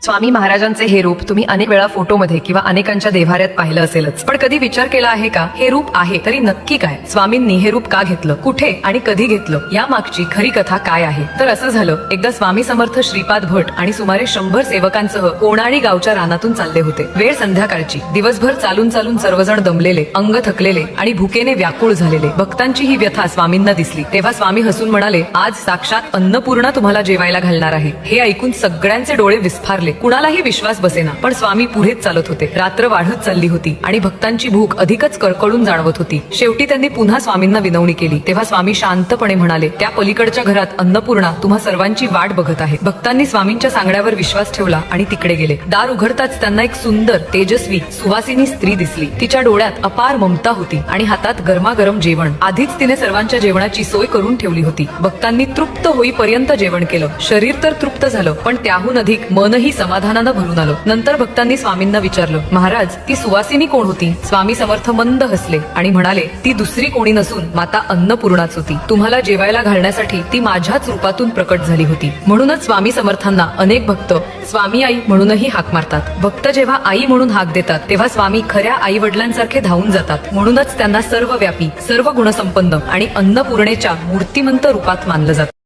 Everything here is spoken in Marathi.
स्वामी महाराजांचे हे रूप तुम्ही अनेक वेळा फोटोमध्ये किंवा अनेकांच्या देव्हाऱ्यात पाहिलं असेलच, पण कधी विचार केला आहे का हे रूप आहे तरी नक्की काय? स्वामींनी हे रूप का घेतलं, कुठे आणि कधी घेतलं, या मागची खरी कथा काय आहे? तर असं झालं, एकदा स्वामी समर्थ श्रीपाद भट आणि सुमारे 100 सेवकांसह कोणाडी गावच्या रानातून चालले होते. वेळ संध्याकाळची. दिवसभर चालून चालून सर्वजण दमलेले, अंग थकलेले आणि भुकेने व्याकुळ झालेले. भक्तांची ही व्यथा स्वामींना दिसली. तेव्हा स्वामी हसून म्हणाले, आज साक्षात अन्नपूर्णा तुम्हाला जेवायला घालणार आहे. हे ऐकून सगळ्यांचे डोळे विस्फारले. कुणालाही विश्वास बसेना, पण स्वामी पुढेच चालत होते. रात्र वाढत चालली होती आणि भक्तांची भूक अधिकच कळकळून जाणवत होती. शेवटी त्यांनी पुन्हा स्वामींना विनवणी केली. तेव्हा स्वामी शांतपणे म्हणाले, त्या पलीकडच्या घरात अन्नपूर्णा तुम्हा सर्वांची वाट बघत आहे. भक्तांनी स्वामींच्या सांगण्यावर विश्वास ठेवला आणि तिकडे गेले. दार उघडताच त्यांना एक सुंदर, तेजस्वी, सुवासिनी स्त्री दिसली. तिच्या डोळ्यात अपार ममता होती आणि हातात गरमागरम जेवण. आधीच तिने सर्वांच्या जेवणाची सोय करून ठेवली होती. भक्तांनी तृप्त होईपर्यंत जेवण केलं. शरीर तर तृप्त झालं, पण त्याहून अधिक मनही समाधानानं भरून आलं. नंतर भक्तांनी स्वामींना विचारलं, महाराज, ती सुवासिनी कोण होती? स्वामी समर्थ मंद हसले आणि म्हणाले, ती दुसरी कोणी नसून माता अन्नपूर्णाच होती. तुम्हाला जेवायला घालण्यासाठी ती माझ्याच रूपातून प्रकट झाली होती. म्हणूनच स्वामी समर्थांना अनेक भक्त स्वामी आई म्हणूनही हाक मारतात. भक्त जेव्हा आई म्हणून हाक देतात तेव्हा स्वामी खऱ्या आई वडिलांसारखे धावून जातात. म्हणूनच त्यांना सर्वव्यापी, सर्व गुणसंपन्न आणि अन्नपूर्णेच्या मूर्तिमंत रूपात मानलं जातं.